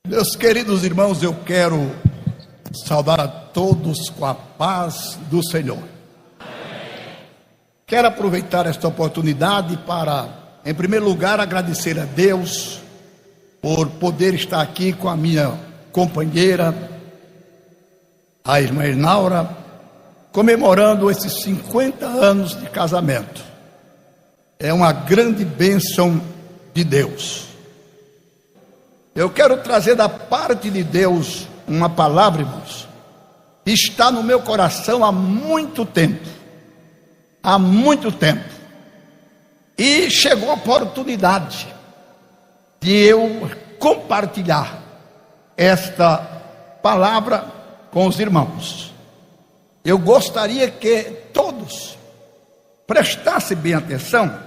Meus queridos irmãos, eu quero saudar a todos com a paz do Senhor. Quero aproveitar esta oportunidade para, em primeiro lugar, agradecer a Deus por poder estar aqui com a minha companheira, a irmã Inaura, comemorando esses 50 anos de casamento. É uma grande bênção de Deus. Eu quero trazer da parte de Deus uma palavra, irmãos, que está no meu coração há muito tempo. Há muito tempo. E chegou a oportunidade de eu compartilhar esta palavra com os irmãos. Eu gostaria que todos prestassem bem atenção,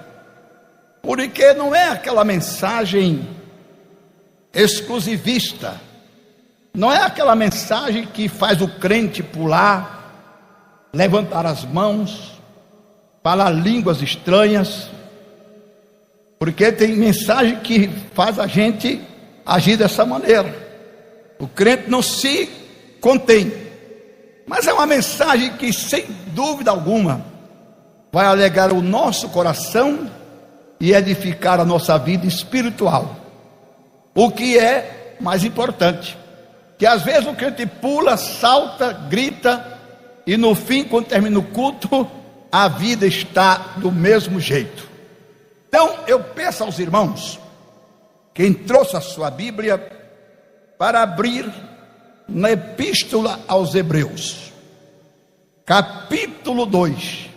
porque não é aquela mensagem exclusivista, não é aquela mensagem que faz o crente pular, levantar as mãos, falar línguas estranhas, porque tem mensagem que faz a gente agir dessa maneira. O crente não se contém, mas é uma mensagem que, sem dúvida alguma, vai alegrar o nosso coração e edificar a nossa vida espiritual. O que é mais importante, que às vezes o crente pula, salta, grita, e no fim, quando termina o culto, a vida está do mesmo jeito. Então eu peço aos irmãos, quem trouxe a sua Bíblia, para abrir na Epístola aos Hebreus, capítulo 2.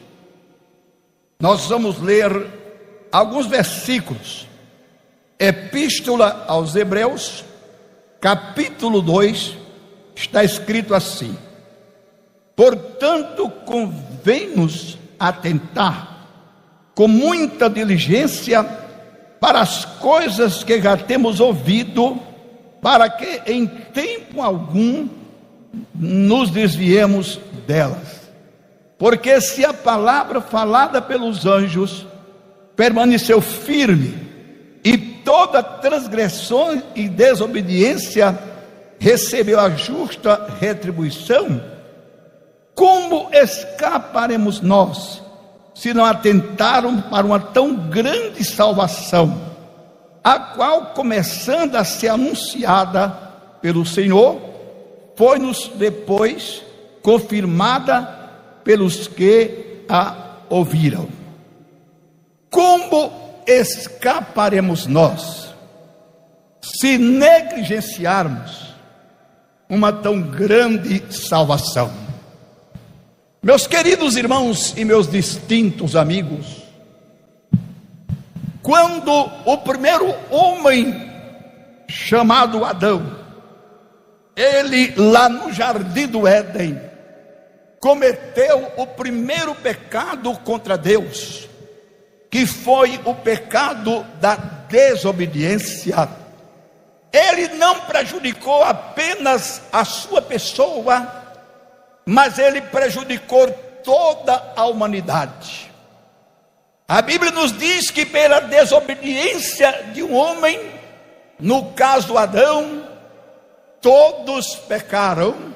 Nós vamos ler alguns versículos. Epístola aos Hebreus, capítulo 2, está escrito assim: portanto, convém-nos atentar com muita diligência para as coisas que já temos ouvido, para que em tempo algum nos desviemos delas. Porque se a palavra falada pelos anjos permaneceu firme, e toda transgressão e desobediência recebeu a justa retribuição, como escaparemos nós, se não atentarmos para uma tão grande salvação, a qual, começando a ser anunciada pelo Senhor, foi-nos depois confirmada pelos que a ouviram? Como escaparemos nós, se negligenciarmos uma tão grande salvação? Meus queridos irmãos e meus distintos amigos, quando o primeiro homem, chamado Adão, ele lá no jardim do Éden, cometeu o primeiro pecado contra Deus, que foi o pecado da desobediência. Ele não prejudicou apenas a sua pessoa, mas ele prejudicou toda a humanidade. A Bíblia nos diz que pela desobediência de um homem, no caso Adão, todos pecaram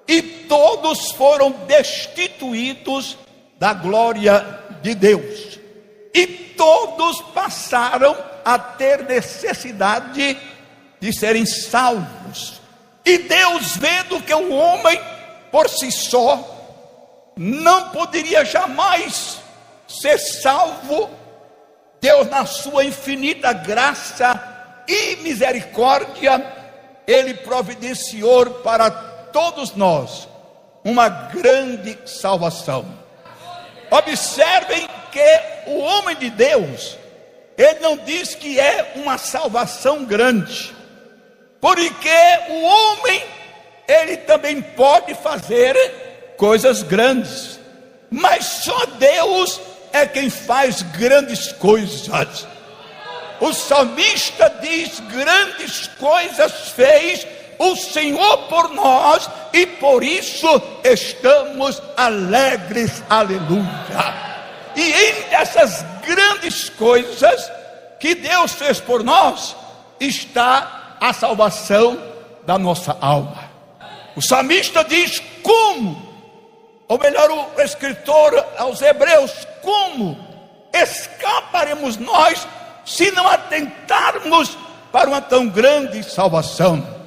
e todos foram destituídos da glória de Deus. E todos passaram a ter necessidade de serem salvos. E Deus, vendo que o homem por si só não poderia jamais ser salvo, Deus, na sua infinita graça e misericórdia, ele providenciou para todos nós uma grande salvação. Observem que o homem de Deus, ele não diz que é uma salvação grande, porque o homem, ele também pode fazer coisas grandes, mas só Deus é quem faz grandes coisas. O salmista diz: grandes coisas fez o Senhor por nós, e por isso estamos alegres, aleluia. E entre essas grandes coisas que Deus fez por nós, está a salvação da nossa alma. O salmista diz: como, ou melhor, o escritor aos Hebreus: como escaparemos nós se não atentarmos para uma tão grande salvação?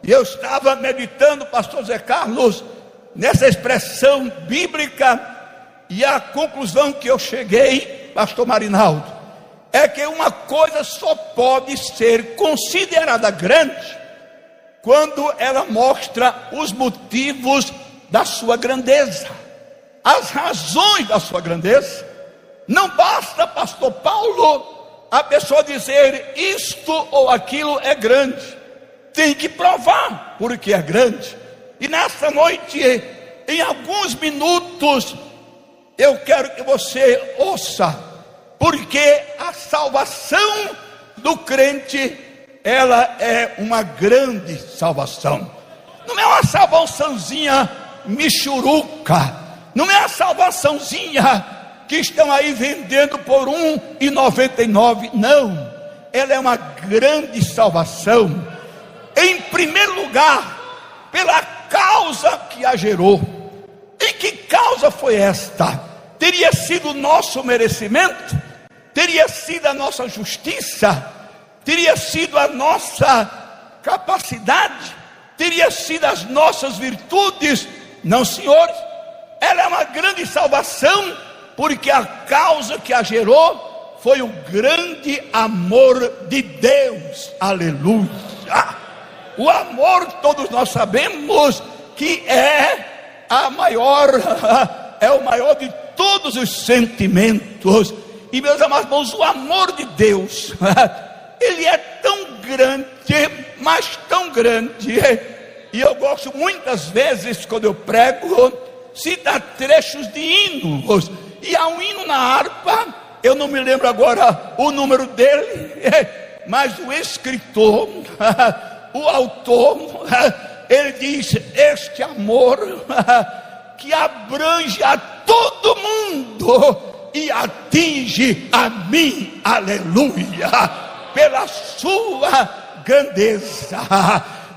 E eu estava meditando, pastor Zé Carlos, nessa expressão bíblica, e a conclusão que eu cheguei, pastor Marinaldo, é que uma coisa só pode ser considerada grande quando ela mostra os motivos da sua grandeza, as razões da sua grandeza. Não basta, pastor Paulo, a pessoa dizer isto ou aquilo é grande, tem que provar porque é grande. E nessa noite, em alguns minutos, eu quero que você ouça, porque a salvação do crente, ela é uma grande salvação. Não é uma salvaçãozinha michuruca, não é a salvaçãozinha que estão aí vendendo por R$1,99, não. Ela é uma grande salvação, em primeiro lugar, pela causa que a gerou. E que causa foi esta? Teria sido o nosso merecimento? Teria sido a nossa justiça? Teria sido a nossa capacidade? Teria sido as nossas virtudes? Não, senhores. Ela é uma grande salvação, porque a causa que a gerou foi o grande amor de Deus. Aleluia! O amor, todos nós sabemos que é o maior de todos os sentimentos. E meus amados irmãos, o amor de Deus, ele é tão grande, mas tão grande, e eu gosto muitas vezes, quando eu prego, citar trechos de hinos. E há um hino na harpa, eu não me lembro agora o número dele, mas o escritor, o autor, ele diz: este amor que abrange a todo mundo e atinge a mim, aleluia, pela sua grandeza.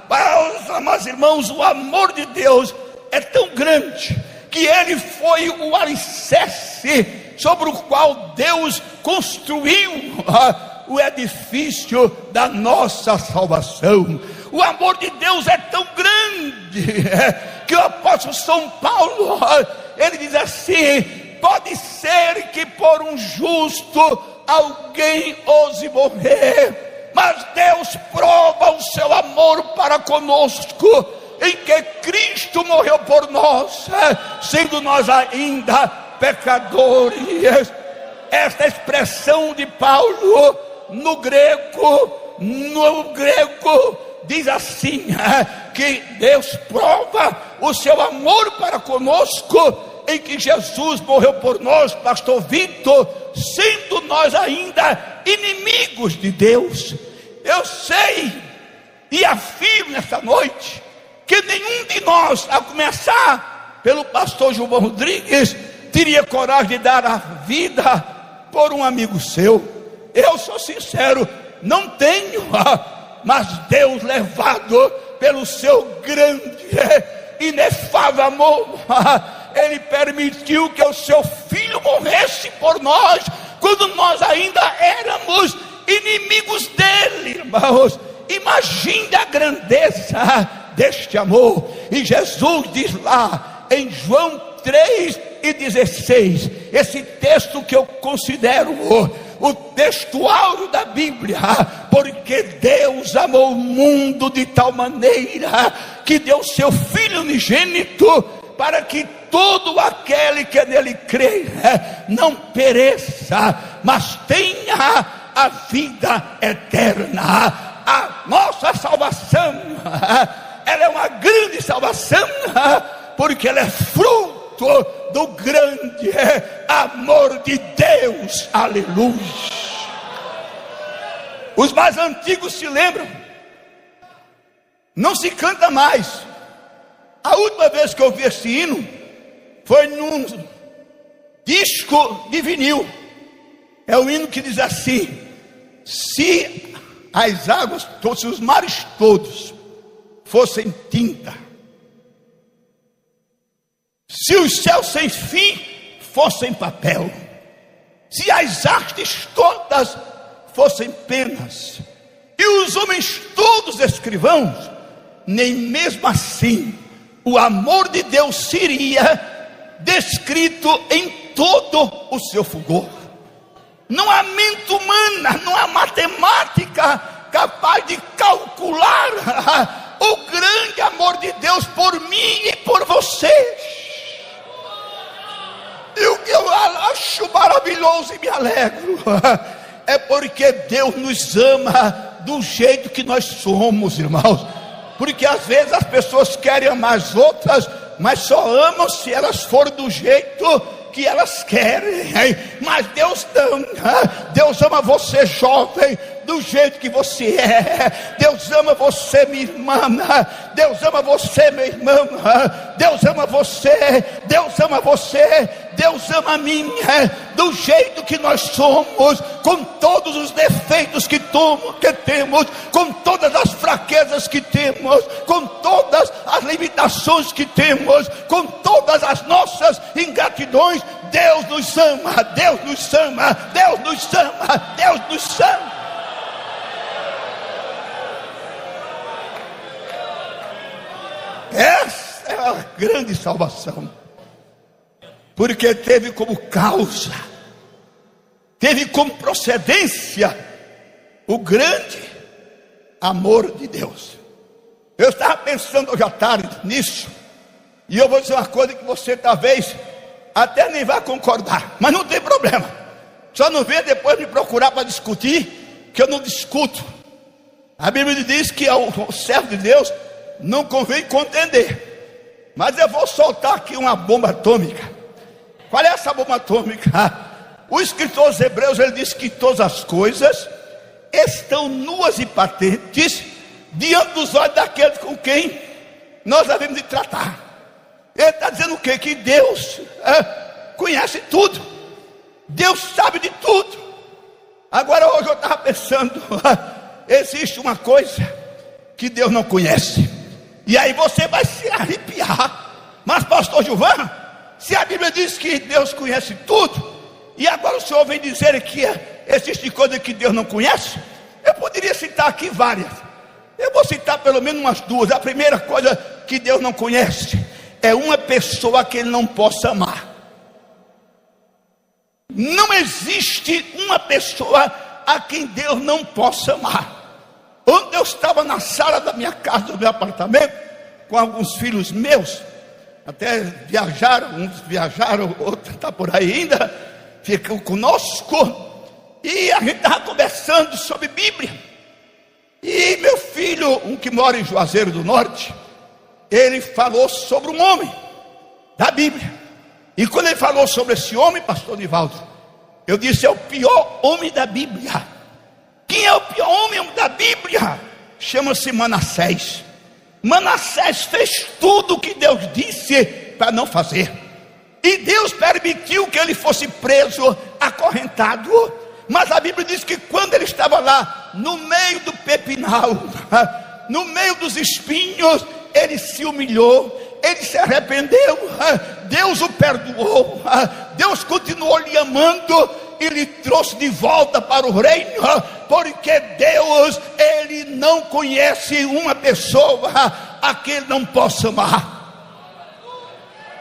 Para os amados irmãos, o amor de Deus é tão grande que ele foi o alicerce sobre o qual Deus construiu o edifício da nossa salvação. O amor de Deus é tão grande que o apóstolo São Paulo, ele diz assim: pode ser que por um justo alguém ouse morrer, mas Deus prova o seu amor para conosco, em que Cristo morreu por nós, sendo nós ainda pecadores. Esta expressão de Paulo no grego diz assim, que Deus prova o seu amor para conosco, em que Jesus morreu por nós, pastor Vitor, sendo nós ainda inimigos de Deus. Eu sei e afirmo nesta noite que nenhum de nós, a começar pelo pastor Gilvan Rodrigues, teria coragem de dar a vida por um amigo seu. Eu sou sincero, não tenho, mas Deus, levado pelo seu grande, inefável amor, ele permitiu que o seu filho morresse por nós, quando nós ainda éramos inimigos dele, irmãos. Imagine a grandeza deste amor. E Jesus diz lá em João 3:16, esse texto que eu considero o texto áureo da Bíblia: porque Deus amou o mundo de tal maneira que deu seu Filho unigênito, para que todo aquele que nele crê não pereça, mas tenha a vida eterna. A nossa salvação, ela é uma grande salvação, porque ela é fruto do grande amor de Deus. Aleluia. Os mais antigos se lembram, não se canta mais. A última vez que eu ouvi esse hino foi num disco de vinil. É o hino que diz assim: se as águas, se os mares todos fossem tinta, se os céus sem fim fossem papel, se as hastes todas fossem penas, e os homens todos escrivãos, nem mesmo assim o amor de Deus seria descrito em todo o seu fulgor. Não há mente humana, não há matemática capaz de calcular o grande amor de Deus por mim e por vocês. E o que eu acho maravilhoso e me alegro é porque Deus nos ama do jeito que nós somos, irmãos. Porque às vezes as pessoas querem amar as outras, mas só amam se elas forem do jeito que elas querem. Mas Deus ama. Deus ama você, jovem, do jeito que você é. Deus ama você, minha irmã. Deus ama você, meu irmão. Deus ama você. Deus ama você. Deus ama a mim, do jeito que nós somos, com todos os defeitos que temos, com todas as fraquezas que temos, com todas as limitações que temos, com todas as nossas ingratidões. Deus nos ama, Deus nos ama, Deus nos ama, Deus nos ama. Essa é a grande salvação. Porque teve como causa, teve como procedência o grande amor de Deus. Eu estava pensando hoje à tarde nisso, e eu vou dizer uma coisa que você talvez até nem vai concordar, mas não tem problema. Só não venha depois me procurar para discutir, que eu não discuto. A Bíblia diz que ao servo de Deus não convém contender. Mas eu vou soltar aqui uma bomba atômica. Qual é essa bomba atômica? O escritor aos Hebreus, ele diz que todas as coisas estão nuas e patentes diante dos olhos daqueles com quem nós devemos de tratar. Ele está dizendo o quê? Que Deus conhece tudo. Deus sabe de tudo. Agora hoje eu estava pensando, existe uma coisa que Deus não conhece. E aí você vai se arrepiar. Mas pastor Gilvan, se a Bíblia diz que Deus conhece tudo, e agora o senhor vem dizer que existe coisa que Deus não conhece, eu poderia citar aqui várias. Eu vou citar pelo menos umas duas. A primeira coisa que Deus não conhece é uma pessoa que Ele não possa amar. Não existe uma pessoa a quem Deus não possa amar. Ontem eu estava na sala da minha casa, do meu apartamento, com alguns filhos meus. Até viajaram, uns viajaram, outro está por aí ainda, ficam conosco. E a gente estava conversando sobre Bíblia. E meu filho, um que mora em Juazeiro do Norte, ele falou sobre um homem da Bíblia. E quando ele falou sobre esse homem, pastor Nivaldo, eu disse: é o pior homem da Bíblia. Quem é o pior homem da Bíblia? Chama-se Manassés. Manassés fez tudo o que Deus disse para não fazer. E Deus permitiu que ele fosse preso, acorrentado. Mas a Bíblia diz que quando ele estava lá, no meio do pepinal, no meio dos espinhos, ele se humilhou, ele se arrependeu, Deus o perdoou, Deus continuou lhe amando e lhe trouxe de volta para o reino, porque Deus, Ele não conhece uma pessoa a quem Ele não possa amar.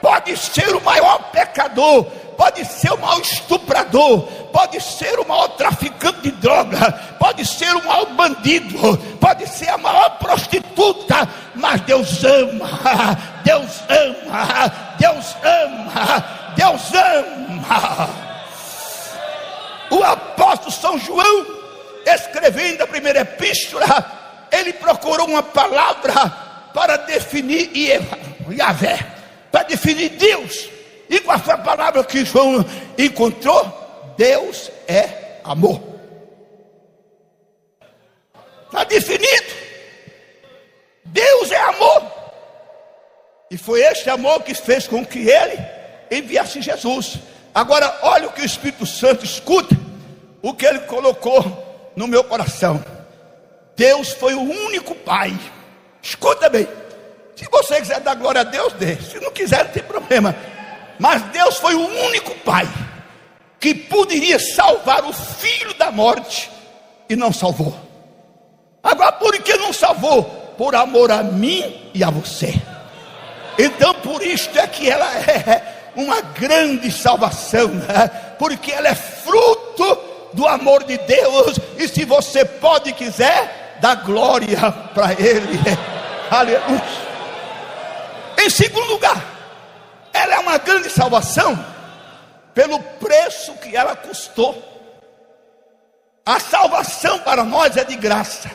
Pode ser o maior pecador, pode ser o maior estuprador, pode ser o maior traficante de droga, pode ser o maior bandido, pode ser a maior prostituta, mas Deus ama, Deus ama, Deus ama, Deus ama. O apóstolo São João, escrevendo a primeira epístola, ele procurou uma palavra para definir Yahvé, para definir Deus. E qual foi a palavra que João encontrou? Deus é amor. Está definido. Deus é amor. E foi este amor que fez com que ele enviasse Jesus. Agora olha o que o Espírito Santo escuta, o que ele colocou no meu coração. Deus foi o único pai. Escuta bem, se você quiser dar glória a Deus, dê. Se não quiser, não tem problema. Mas Deus foi o único pai que poderia salvar o filho da morte e não salvou. Agora, por que não salvou? Por amor a mim e a você. Então, por isto é que ela é uma grande salvação, né? Porque ela é fruto do amor de Deus. E se você pode e quiser, dá glória para Ele. Aleluia. Em segundo lugar, ela é uma grande salvação pelo preço que ela custou. A salvação para nós é de graça.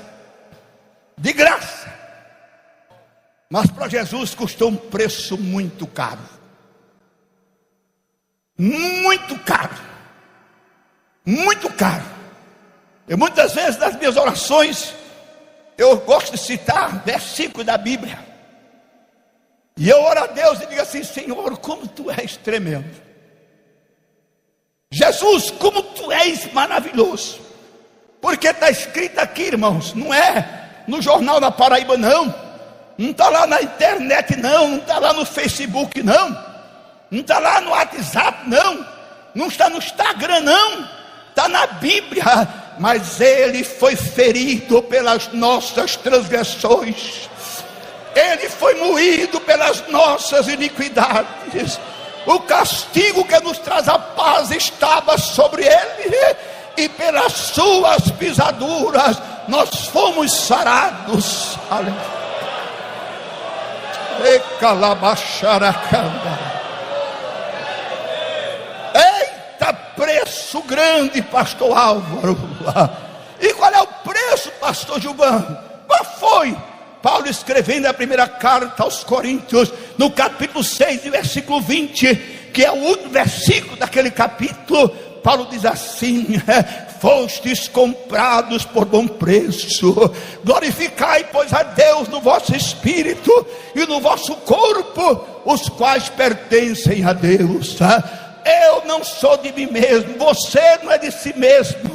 De graça. Mas para Jesus custou um preço muito caro. Muito caro. Muito caro. E muitas vezes nas minhas orações eu gosto de citar versículos da Bíblia. E eu oro a Deus e digo assim: Senhor, como tu és tremendo. Jesus, como tu és maravilhoso. Porque está escrito aqui, irmãos, não é no Jornal da Paraíba, não está lá na internet, não está lá no Facebook, não está lá no WhatsApp, não está no Instagram, não está na Bíblia. Mas Ele foi ferido pelas nossas transgressões, Ele foi moído pelas nossas iniquidades. O castigo que nos traz a paz estava sobre Ele, e pelas suas pisaduras nós fomos sarados. Aleluia. Eita, preço grande, pastor Álvaro. E qual é o preço, pastor Gilvan? Qual foi? Paulo escrevendo a primeira carta aos Coríntios, no capítulo 6, versículo 20, que é o último versículo daquele capítulo. Paulo diz assim: fostes comprados por bom preço, glorificai pois a Deus no vosso espírito e no vosso corpo, os quais pertencem a Deus. Eu não sou de mim mesmo, você não é de si mesmo.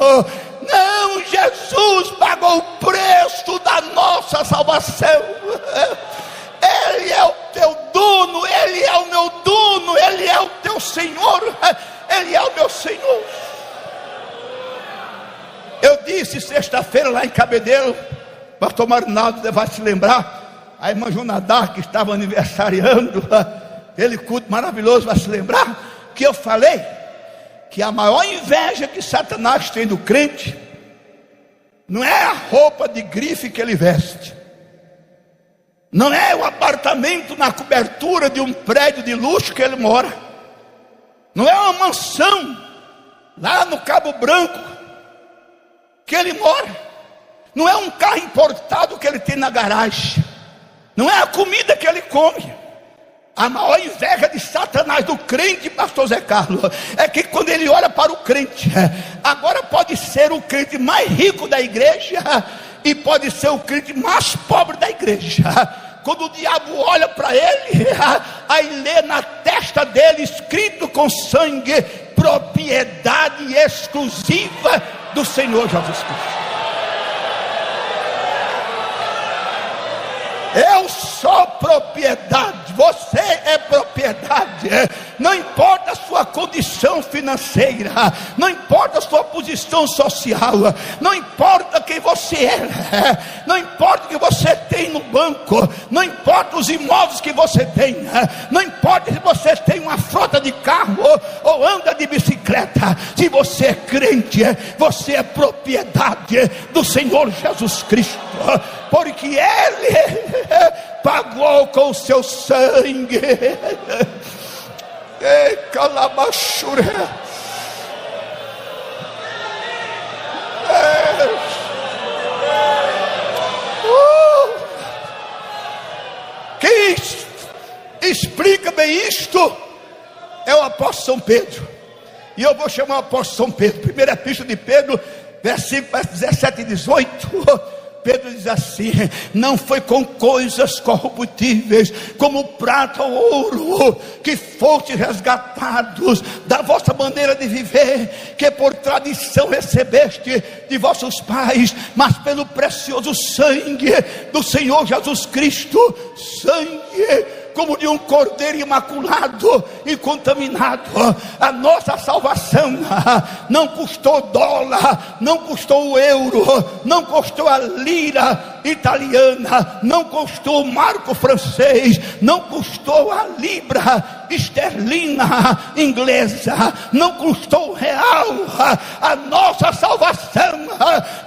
Não, Jesus pagou o preço da nossa salvação. Ele é o teu dono, Ele é o meu dono, Ele é o teu Senhor, Ele é o meu Senhor. Eu disse sexta-feira lá em Cabedelo, pastor Marinaldo vai se lembrar, a irmã Jonadá, que estava aniversariando, aquele culto maravilhoso, vai se lembrar, que eu falei que a maior inveja que Satanás tem do crente não é a roupa de grife que ele veste, não é o apartamento na cobertura de um prédio de luxo que ele mora, não é uma mansão lá no Cabo Branco que ele mora, não é um carro importado que ele tem na garagem, não é a comida que ele come. A maior inveja de Satanás do crente, pastor Zé Carlos, é que quando ele olha para o crente, agora pode ser o crente mais rico da igreja e pode ser o crente mais pobre da igreja. Quando o diabo olha para ele, aí lê na testa dele escrito com sangue: propriedade exclusiva do Senhor Jesus Cristo. Eu sou propriedade, você é propriedade. Não importa a sua condição financeira, não importa a sua posição social, não importa quem você é, não importa o que você tem no banco, não importa os imóveis que você tem, não importa se você tem uma frota de carro ou anda de bicicleta. Se você é crente, você é propriedade do Senhor Jesus Cristo, porque Ele pagou com o seu sangue. Ei, calabachure. Quem explica bem isto é o apóstolo São Pedro. E eu vou chamar o apóstolo São Pedro. Primeira epístola de Pedro, versículos 17 e 18. Pedro diz assim: não foi com coisas corruptíveis, como prata ou ouro, que fostes resgatados da vossa maneira de viver, que por tradição recebeste de vossos pais, mas pelo precioso sangue do Senhor Jesus Cristo, sangue como de um cordeiro imaculado e contaminado. A nossa salvação não custou dólar, não custou o euro, não custou a lira italiana, não custou o marco francês, não custou a libra esterlina inglesa, não custou o real. A nossa salvação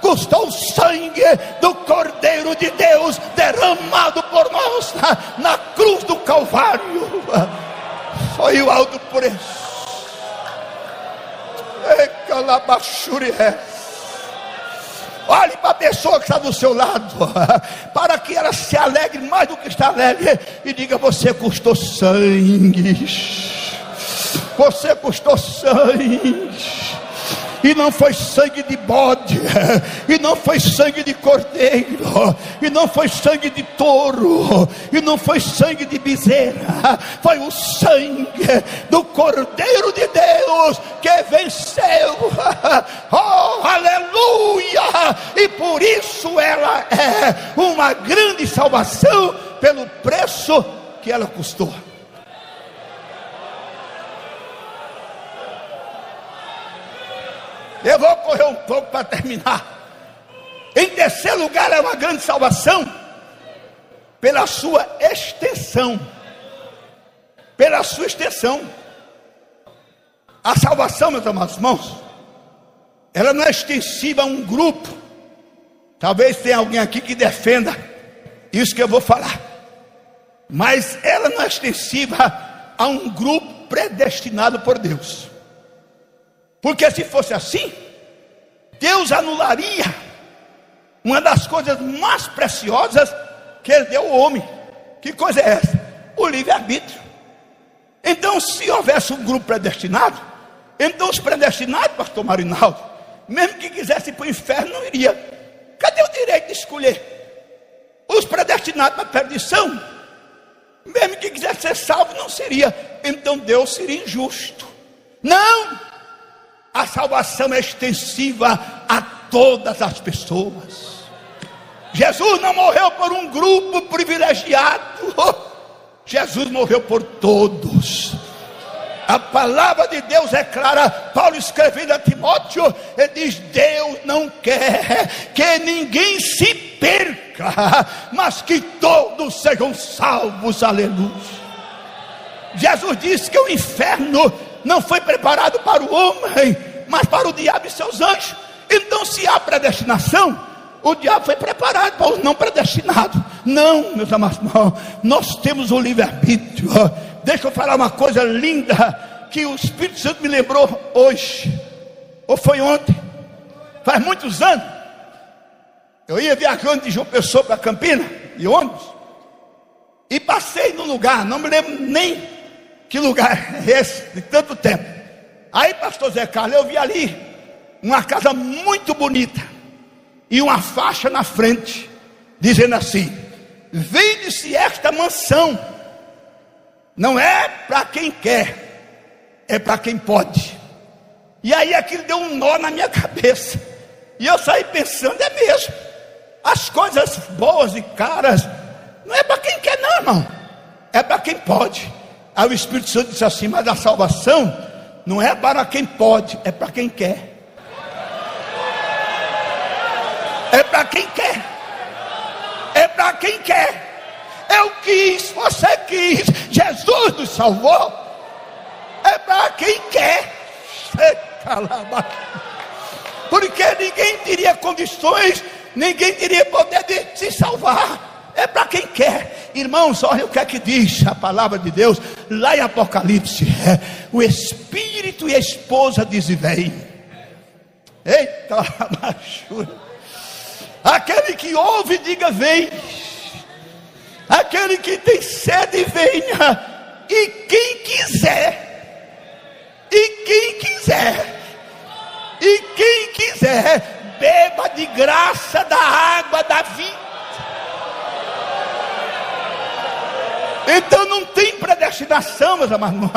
custou o sangue do Cordeiro de Deus derramado por nós na cruz do Calvário. Foi o alto preço. Olhe para a pessoa que está do seu lado, para que ela se alegre mais do que está alegre, e diga: você custou sangue, você custou sangue. E não foi sangue de bode, e não foi sangue de cordeiro, e não foi sangue de touro, e não foi sangue de bezerra. Foi o sangue do Cordeiro de Deus que venceu. Oh, aleluia! E por isso ela é uma grande salvação, pelo preço que ela custou. Eu vou correr um pouco para terminar. Em terceiro lugar, é uma grande salvação pela sua extensão. Pela sua extensão. A salvação, meus amados irmãos, ela não é extensiva a um grupo. Talvez tenha alguém aqui que defenda isso que eu vou falar, mas ela não é extensiva a um grupo predestinado por Deus. Porque se fosse assim, Deus anularia uma das coisas mais preciosas que Ele deu ao homem. Que coisa é essa? O livre-arbítrio. Então, se houvesse um grupo predestinado, então os predestinados, pastor Marinaldo, mesmo que quisesse ir para o inferno, não iria. Cadê o direito de escolher? Os predestinados para a perdição, mesmo que quisesse ser salvo, não seria. Então Deus seria injusto. Não! A salvação é extensiva a todas as pessoas. Jesus não morreu por um grupo privilegiado. Jesus morreu por todos. A palavra de Deus é clara. Paulo escrevendo a Timóteo, ele diz: Deus não quer que ninguém se perca, mas que todos sejam salvos. Aleluia. Jesus disse que o inferno não foi preparado para o homem, mas para o diabo e seus anjos. Então, se há predestinação, o diabo foi preparado para os não predestinados. Não, meus amados irmãos, nós temos o livre-arbítrio. Deixa eu falar uma coisa linda que o Espírito Santo me lembrou hoje, ou foi ontem, faz muitos anos. Eu ia viajando de João Pessoa para Campinas, de ônibus, e passei num lugar, não me lembro nem que lugar é esse, de tanto tempo. Aí, pastor Zé Carlos, eu vi ali uma casa muito bonita e uma faixa na frente, dizendo assim: vende-se esta mansão. Não é para quem quer, é para quem pode. E aí aquilo deu um nó na minha cabeça, e eu saí pensando: é mesmo, as coisas boas e caras não é para quem quer não, irmão, é para quem pode. Aí o Espírito Santo disse assim: mas a salvação não é para quem pode, é para quem quer. É para quem quer. É para quem quer. Eu quis, você quis, Jesus nos salvou. É para quem quer. Porque ninguém teria condições, ninguém teria poder de se salvar. É para quem quer. Irmãos, olha o que é que diz a palavra de Deus lá em Apocalipse: o Espírito e a esposa dizem: vem. Eita, machura. Aquele que ouve, diga: vem. Aquele que tem sede, venha. E quem quiser, beba de graça da água da vida. Então não tem predestinação, meus amados.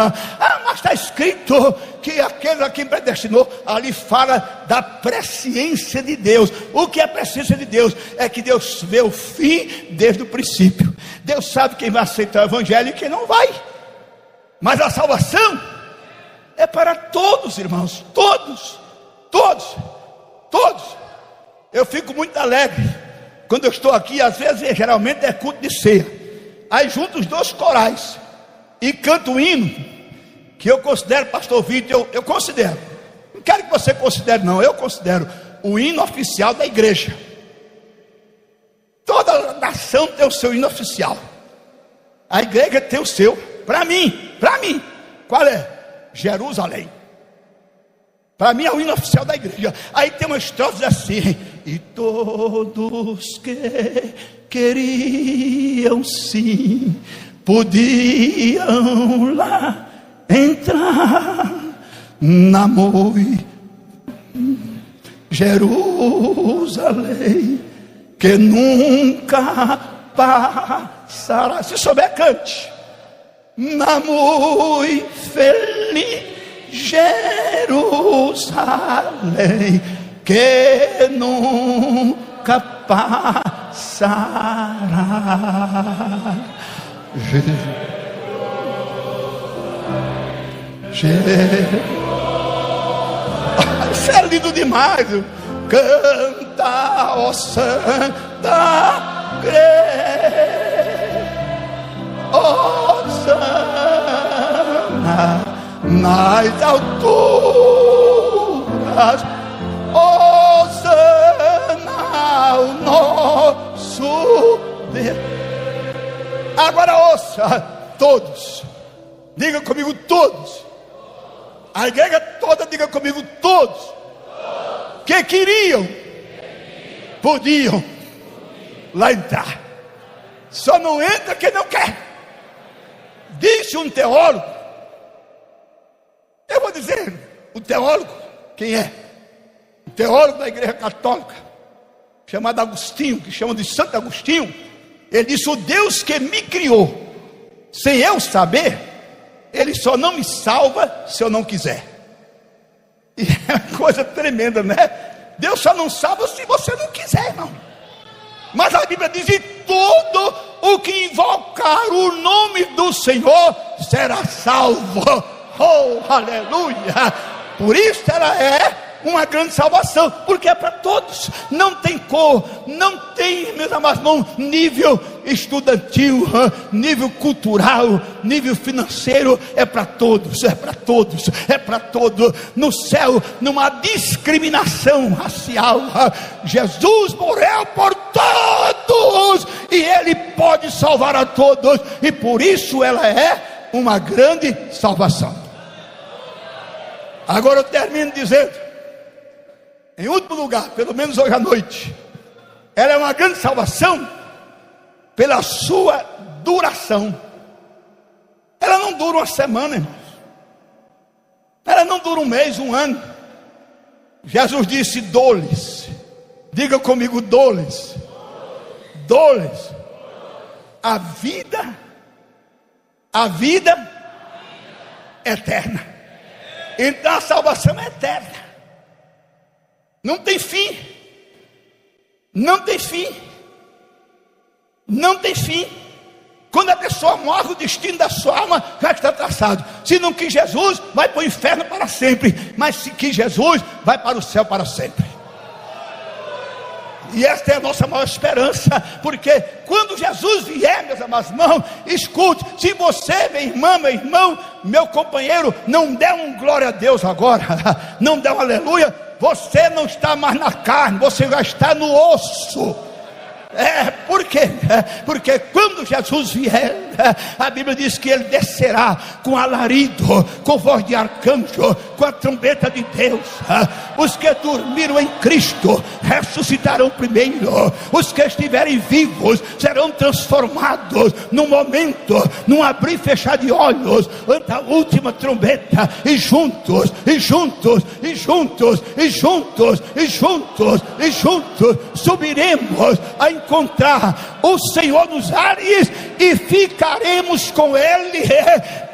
Mas está escrito que aquele a quem predestinou, ali fala da presciência de Deus. O que é presciência de Deus? É que Deus vê o fim desde o princípio. Deus sabe quem vai aceitar o evangelho e quem não vai. Mas a salvação é para todos, irmãos. Todos. Eu fico muito alegre quando eu estou aqui. Às vezes, geralmente é culto de ceia. Aí junto os dois corais e canto o hino, que eu considero, pastor Vitor, eu considero, não quero que você considere não, eu considero o hino oficial da igreja. Toda nação tem o seu hino oficial, a igreja tem o seu. Para mim, qual é? Jerusalém. Para mim é o hino oficial da igreja. Aí tem uma estrofe assim: e todos que queriam sim, podiam lá entrar na Jerusalém, que nunca passará. Se souber, cante. Na muito feliz Jerusalém, que nunca passará. Isso é lindo demais. Canta, ó Santa Cruz, ó Santa nas alturas, Hosana o nosso Deus. Agora ouça, todos, diga comigo todos. A igreja toda diga comigo todos. Que queriam, podiam lá entrar. Só não entra quem não quer. Disse um teólogo. Eu vou dizer, o teólogo, quem é? O teólogo da igreja católica, chamado Agostinho, que chamam de Santo Agostinho. Ele disse: o Deus que me criou, sem eu saber, Ele só não me salva se eu não quiser. E é uma coisa tremenda, né? Deus só não salva se você não quiser, irmão. Mas a Bíblia diz: e todo o que invocar o nome do Senhor será salvo. Oh, aleluia! Por isso ela é uma grande salvação, porque é para todos. Não tem cor, não tem, meus amados irmãos, nível estudantil, nível cultural, nível financeiro. É para todos, é para todos, é para todos. No céu não há discriminação racial. Jesus morreu por todos e Ele pode salvar a todos, e por isso ela é uma grande salvação. Agora eu termino dizendo, em último lugar, pelo menos hoje à noite, ela é uma grande salvação pela sua duração. Ela não dura uma semana, irmãos. Ela não dura um mês, um ano. Jesus disse: dou-lhes, diga comigo, dou-lhes a vida eterna. Então a salvação é eterna. Não tem fim. Não tem fim. Não tem fim. Quando a pessoa morre, o destino da sua alma já está traçado. Se não quis Jesus, vai para o inferno para sempre. Mas se quis Jesus, vai para o céu para sempre. E esta é a nossa maior esperança, porque quando Jesus vier, meus amados irmãos, escute, se você, minha irmã, meu irmão, meu companheiro, não der um glória a Deus agora, não der um aleluia, você não está mais na carne, você já está no osso. Por quê? Porque quando Jesus vier, A Bíblia diz que ele descerá com alarido, com voz de arcanjo, com a trombeta de Deus. Os que dormiram em Cristo ressuscitarão primeiro. Os que estiverem vivos serão transformados num momento, num abrir e fechar de olhos, ante a última trombeta, e juntos, e juntos, e juntos, e juntos, e juntos, e juntos subiremos a encontrar o Senhor nos ares e ficaremos com Ele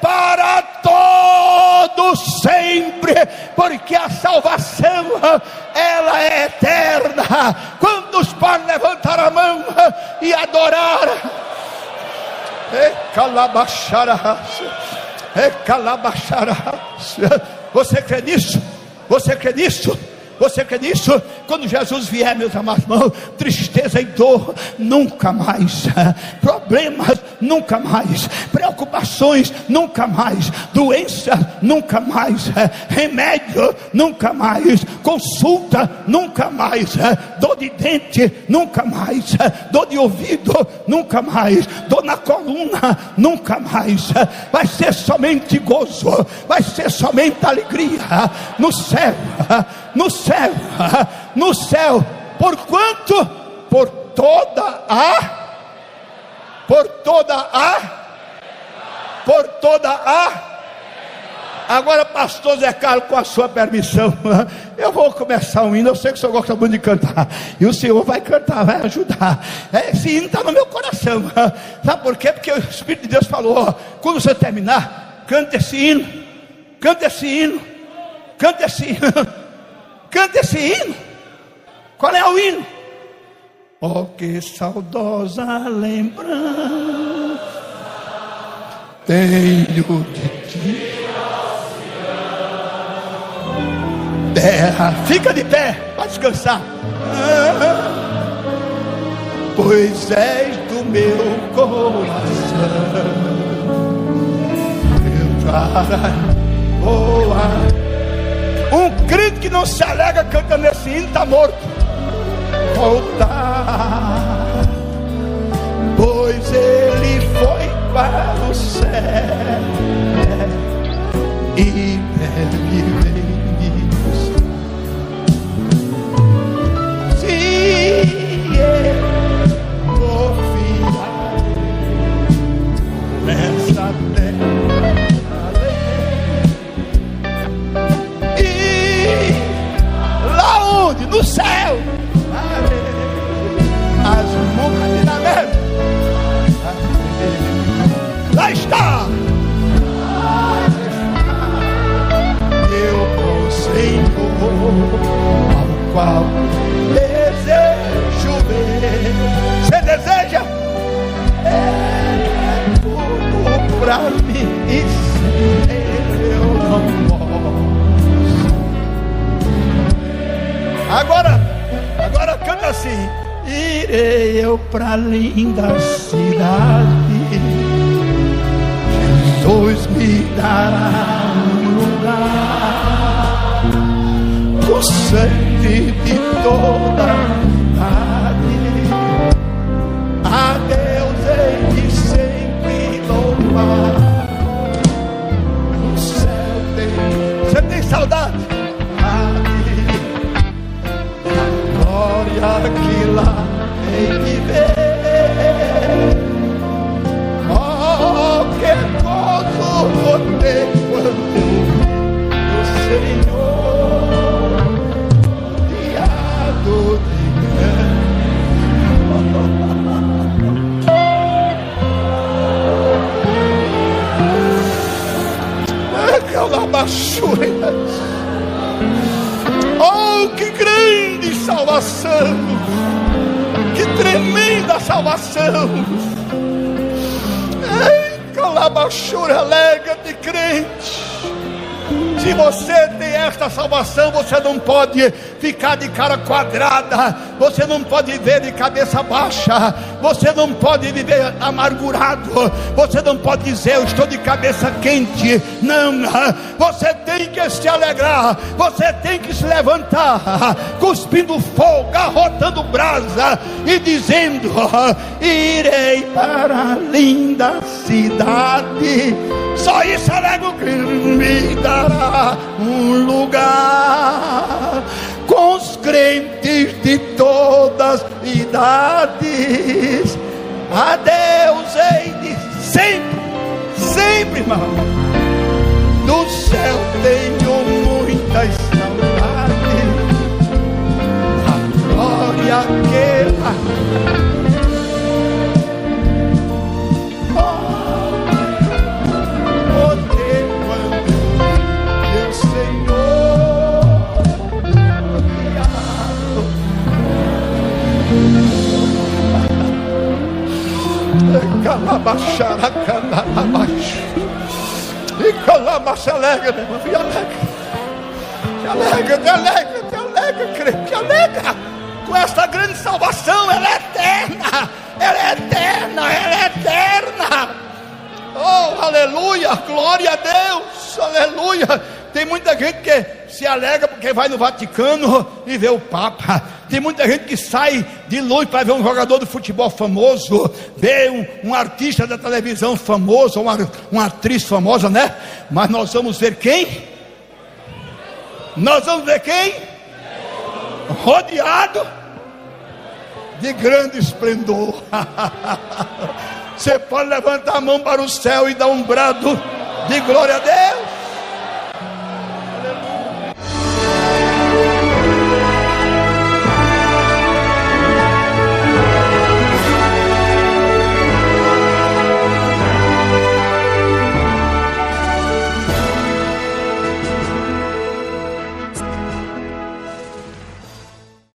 para todo sempre, porque a salvação ela é eterna. Quantos podem levantar a mão e adorar? Você crê nisso? Você crê nisso? Você crê nisso? Quando Jesus vier, meus amados irmãos, tristeza e dor nunca mais, problemas nunca mais, preocupações nunca mais, doença nunca mais, remédio nunca mais, consulta nunca mais, dor de dente nunca mais, dor de ouvido nunca mais, dor na coluna nunca mais. Vai ser somente gozo, vai ser somente alegria no céu, no céu, no céu. Porquanto por toda a agora, pastor Zé Carlos, com a sua permissão, eu vou começar um hino. Eu sei que o senhor gosta muito de cantar, e o senhor vai cantar, vai ajudar. Esse hino está no meu coração. Sabe por quê? Porque o Espírito de Deus falou: quando você terminar, cante esse hino, cante esse hino, cante esse hino, cante esse hino. Qual é o hino? Oh, que saudosa lembrança tenho de ti. Terra, fica de pé para descansar. Pois és do meu coração. Um crente que não se alega cantando esse hino está morto. Voltar, pois ele foi para o céu e deve ver. Se eu confiar nessa terra e lá onde? No céu, as montanhas da neve, lá está. Eu vou, Senhor, ao qual desejo ver. Você deseja? É tudo pra mim, e sem eu não posso. Agora canta assim: irei eu pra linda cidade, Jesus me dará um lugar, o sangue de toda verdade. A Deus hei de sempre louvar. No céu tem. Você tem saudade? Glória que lá hei de ver. Oh, que gozo vou ter quando o Senhor rodeado de grande. Oh, que grande salvação! Que tremenda salvação! Ei, calabachura, alega-te, crente. Se você tem esta salvação, você não pode ficar de cara quadrada, você não pode viver de cabeça baixa, você não pode viver amargurado, você não pode dizer eu estou de cabeça quente. Não, você tem tem que se alegrar, você tem que se levantar, cuspindo fogo, arrotando brasa e dizendo: irei para a linda cidade. Só isso alegra o que me dará um lugar com os crentes de todas as idades. A Deus hei de sempre, sempre, irmão. Do céu tenho muitas saudades. A glória aquela. E calama, se alegra, meu irmão, te alegra, crente, te alegra com esta grande salvação. Ela é eterna, ela é eterna, ela é eterna. Oh, aleluia, glória a Deus, aleluia. Tem muita gente que se alegra porque vai no Vaticano e vê o Papa. Tem muita gente que sai de longe para ver um jogador de futebol famoso, ver um artista da televisão famoso, uma atriz famosa, né? Mas nós vamos ver quem? Nós vamos ver quem? Rodeado de grande esplendor. Você pode levantar a mão para o céu e dar um brado de glória a Deus.